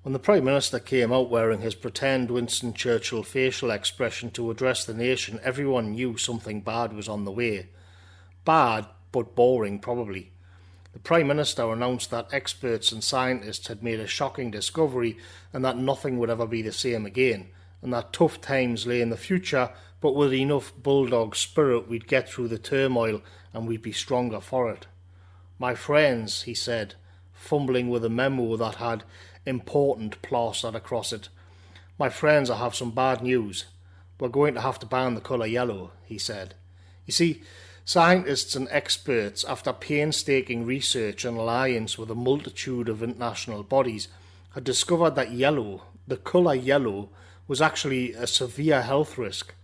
When the Prime Minister came out wearing his pretend Winston Churchill facial expression to address the nation, everyone knew something bad was on the way. Bad, but boring probably. The Prime Minister announced that experts and scientists had made a shocking discovery and that nothing would ever be the same again, and that tough times lay in the future, but with enough bulldog spirit we'd get through the turmoil and we'd be stronger for it. "My friends," he said, fumbling with a memo that had "important" plastered across it. "My friends, I have some bad news. We're going to have to ban the colour yellow," he said. You see, scientists and experts, after painstaking research and alliance with a multitude of international bodies, had discovered that yellow, the colour yellow, was actually a severe health risk.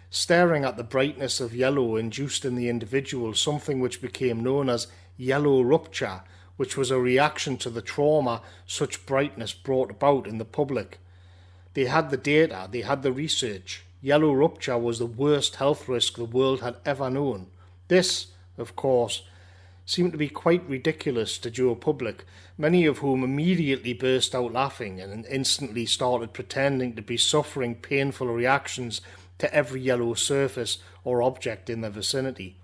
Staring at the brightness of yellow induced in the individual something which became known as yellow rupture, which was a reaction to the trauma such brightness brought about in the public. They had the data, they had the research. Yellow rupture was the worst health risk the world had ever known. This, of course, seemed to be quite ridiculous to Joe Public, many of whom immediately burst out laughing and instantly started pretending to be suffering painful reactions to every yellow surface or object in their vicinity.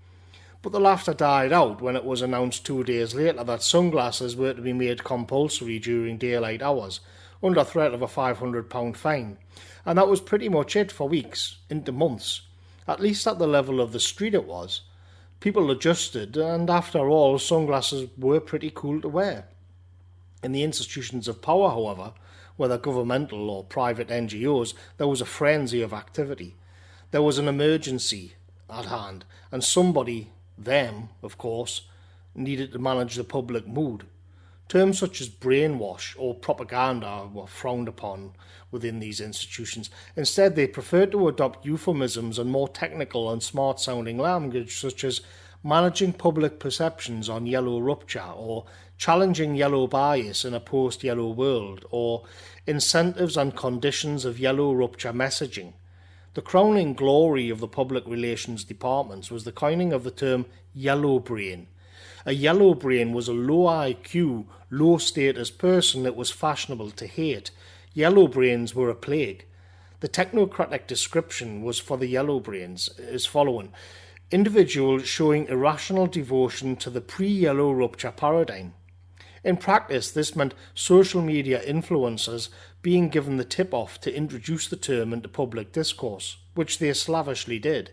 But the laughter died out when it was announced 2 days later that sunglasses were to be made compulsory during daylight hours, under threat of a £500 fine. And that was pretty much it for weeks, into months. At least at the level of the street it was. People adjusted, and after all, sunglasses were pretty cool to wear. In the institutions of power, however, whether governmental or private NGOs, there was a frenzy of activity. There was an emergency at hand, and somebody, them, of course, needed to manage the public mood. Terms such as brainwash or propaganda were frowned upon within these institutions. Instead, they preferred to adopt euphemisms and more technical and smart-sounding language such as managing public perceptions on yellow rupture, or challenging yellow bias in a post-yellow world, or incentives and conditions of yellow rupture messaging. The crowning glory of the public relations departments was the coining of the term yellow brain. A yellow brain was a low IQ, low status person that was fashionable to hate. Yellow brains were a plague. The technocratic description was for the yellow brains as following: individuals showing irrational devotion to the pre-yellow rupture paradigm. In practice, this meant social media influencers being given the tip-off to introduce the term into public discourse, which they slavishly did,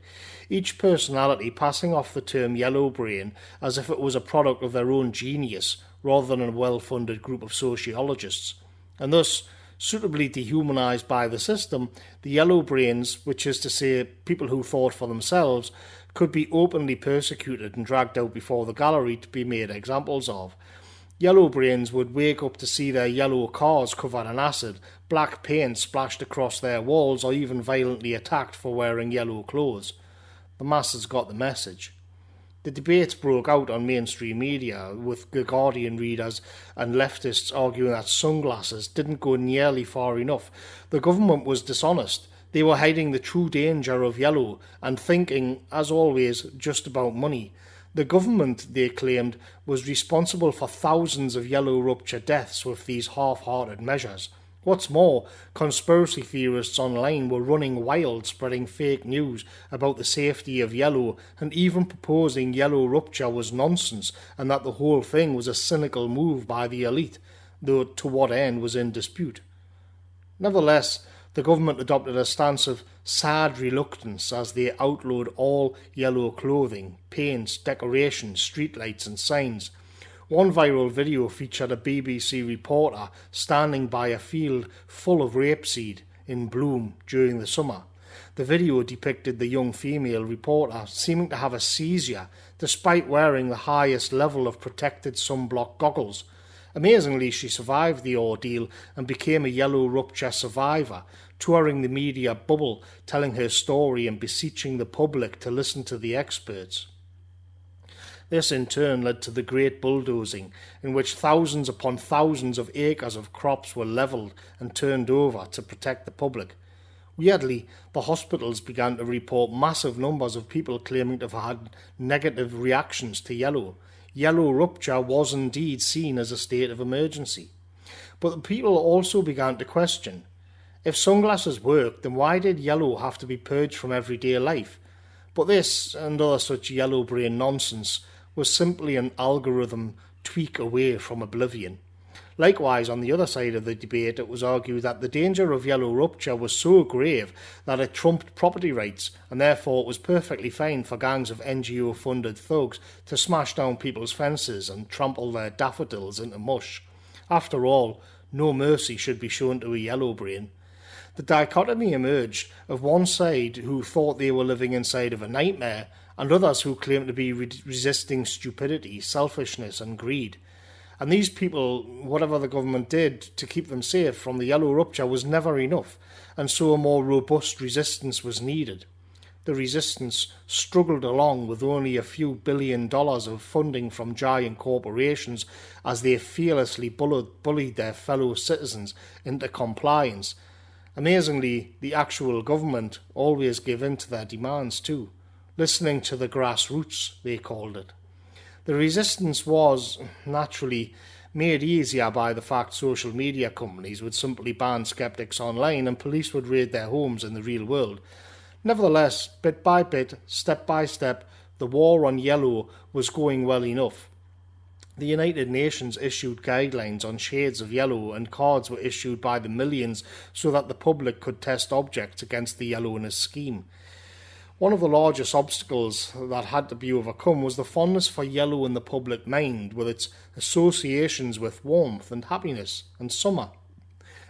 each personality passing off the term yellow brain as if it was a product of their own genius rather than a well-funded group of sociologists. And thus, suitably dehumanised by the system, the yellow brains, which is to say people who thought for themselves, could be openly persecuted and dragged out before the gallery to be made examples of. Yellow brains would wake up to see their yellow cars covered in acid, black paint splashed across their walls, or even violently attacked for wearing yellow clothes. The masses got the message. The debates broke out on mainstream media, with The Guardian readers and leftists arguing that sunglasses didn't go nearly far enough. The government was dishonest. They were hiding the true danger of yellow and thinking, as always, just about money. The government, they claimed, was responsible for thousands of yellow rupture deaths with these half-hearted measures. What's more, conspiracy theorists online were running wild, spreading fake news about the safety of yellow and even proposing yellow rupture was nonsense and that the whole thing was a cynical move by the elite, though to what end was in dispute. Nevertheless, the government adopted a stance of sad reluctance as they outlawed all yellow clothing, paints, decorations, streetlights and signs. One viral video featured a BBC reporter standing by a field full of rapeseed in bloom during the summer. The video depicted the young female reporter seeming to have a seizure despite wearing the highest level of protected sunblock goggles. Amazingly, she survived the ordeal and became a yellow rupture survivor, touring the media bubble, telling her story and beseeching the public to listen to the experts. This in turn led to the Great Bulldozing, in which thousands upon thousands of acres of crops were levelled and turned over to protect the public. Weirdly, the hospitals began to report massive numbers of people claiming to have had negative reactions to yellow. Yellow rupture was indeed seen as a state of emergency. But the people also began to question, if sunglasses worked, then why did yellow have to be purged from everyday life? But this, and other such yellow brain nonsense, was simply an algorithm tweak away from oblivion. Likewise, on the other side of the debate, it was argued that the danger of yellow rupture was so grave that it trumped property rights, and therefore it was perfectly fine for gangs of NGO-funded thugs to smash down people's fences and trample their daffodils into mush. After all, no mercy should be shown to a yellow brain. The dichotomy emerged of one side who thought they were living inside of a nightmare, and others who claimed to be resisting stupidity, selfishness and greed. And these people, whatever the government did to keep them safe from the yellow rupture, was never enough, and so a more robust resistance was needed. The resistance struggled along with only a few $1 billion of funding from giant corporations as they fearlessly bullied their fellow citizens into compliance. Amazingly, the actual government always gave in to their demands too, listening to the grassroots, they called it. The resistance was, naturally, made easier by the fact social media companies would simply ban skeptics online and police would raid their homes in the real world. Nevertheless, bit by bit, step by step, the war on yellow was going well enough. The United Nations issued guidelines on shades of yellow, and cards were issued by the millions so that the public could test objects against the yellowness scheme. One of the largest obstacles that had to be overcome was the fondness for yellow in the public mind, with its associations with warmth and happiness and summer.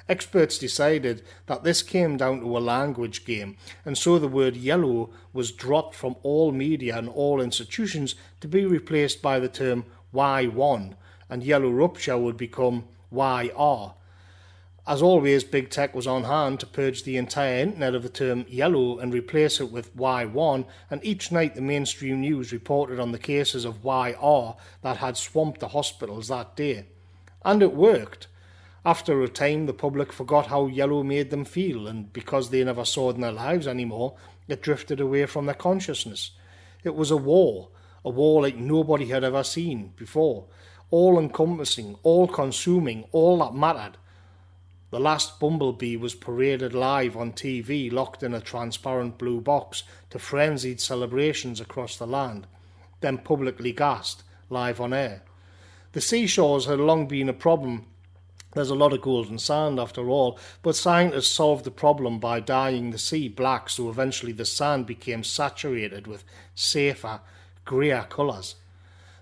Experts decided that this came down to a language game, and so the word yellow was dropped from all media and all institutions to be replaced by the term Y1, and yellow rupture would become YR. As always, big tech was on hand to purge the entire internet of the term yellow and replace it with Y1, and each night the mainstream news reported on the cases of YR that had swamped the hospitals that day. And it worked. After a time, the public forgot how yellow made them feel, and because they never saw it in their lives anymore, it drifted away from their consciousness. It was a war like nobody had ever seen before, all-encompassing, all-consuming, all that mattered. The last bumblebee was paraded live on TV, locked in a transparent blue box, to frenzied celebrations across the land, then publicly gassed, live on air. The seashores had long been a problem. There's a lot of golden sand after all, but scientists solved the problem by dyeing the sea black, so eventually the sand became saturated with safer, greyer colours.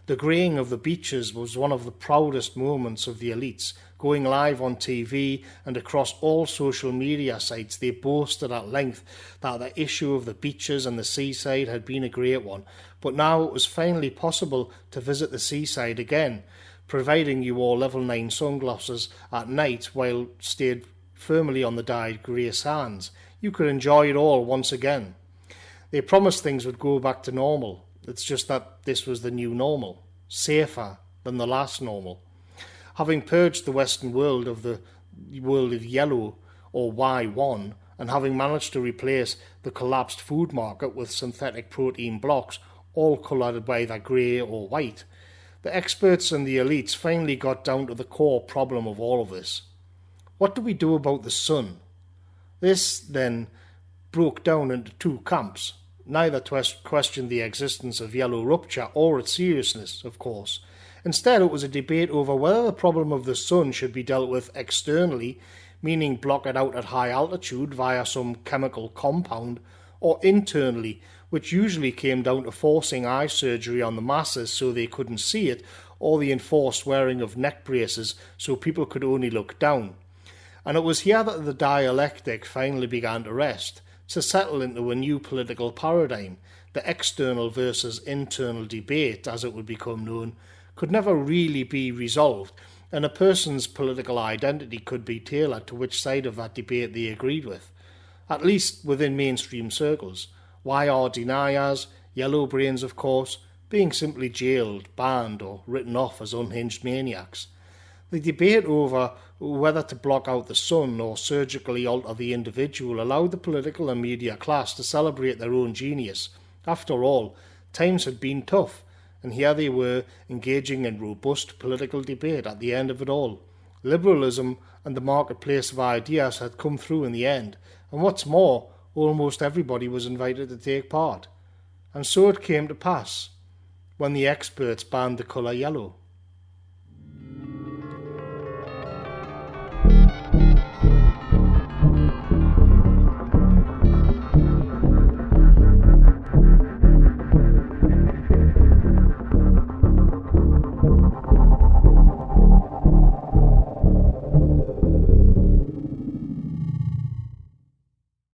The greying of the beaches was one of the proudest moments of the elites. Going live on TV and across all social media sites, they boasted at length that the issue of the beaches and the seaside had been a great one, but now it was finally possible to visit the seaside again, providing you wore level 9 sunglasses at night while stayed firmly on the dyed grey sands. You could enjoy it all once again. They promised things would go back to normal. It's just that this was the new normal, safer than the last normal. Having purged the Western world of the world of yellow, or Y1, and having managed to replace the collapsed food market with synthetic protein blocks, all coloured by either grey or white, the experts and the elites finally got down to the core problem of all of this. What do we do about the sun? This, then, broke down into two camps. Neither questioned the existence of yellow rupture or its seriousness, of course. Instead, it was a debate over whether the problem of the sun should be dealt with externally, meaning block it out at high altitude via some chemical compound, or internally, which usually came down to forcing eye surgery on the masses so they couldn't see it, or the enforced wearing of neck braces so people could only look down. And it was here that the dialectic finally began to rest, to settle into a new political paradigm. The external versus internal debate, as it would become known, could never really be resolved, and a person's political identity could be tailored to which side of that debate they agreed with, at least within mainstream circles. YR deniers, yellow brains of course, being simply jailed, banned or written off as unhinged maniacs. The debate over whether to block out the sun or surgically alter the individual allowed the political and media class to celebrate their own genius. After all, times had been tough, and here they were engaging in robust political debate at the end of it all. Liberalism and the marketplace of ideas had come through in the end, and what's more, almost everybody was invited to take part. And so it came to pass when the experts banned the colour yellow.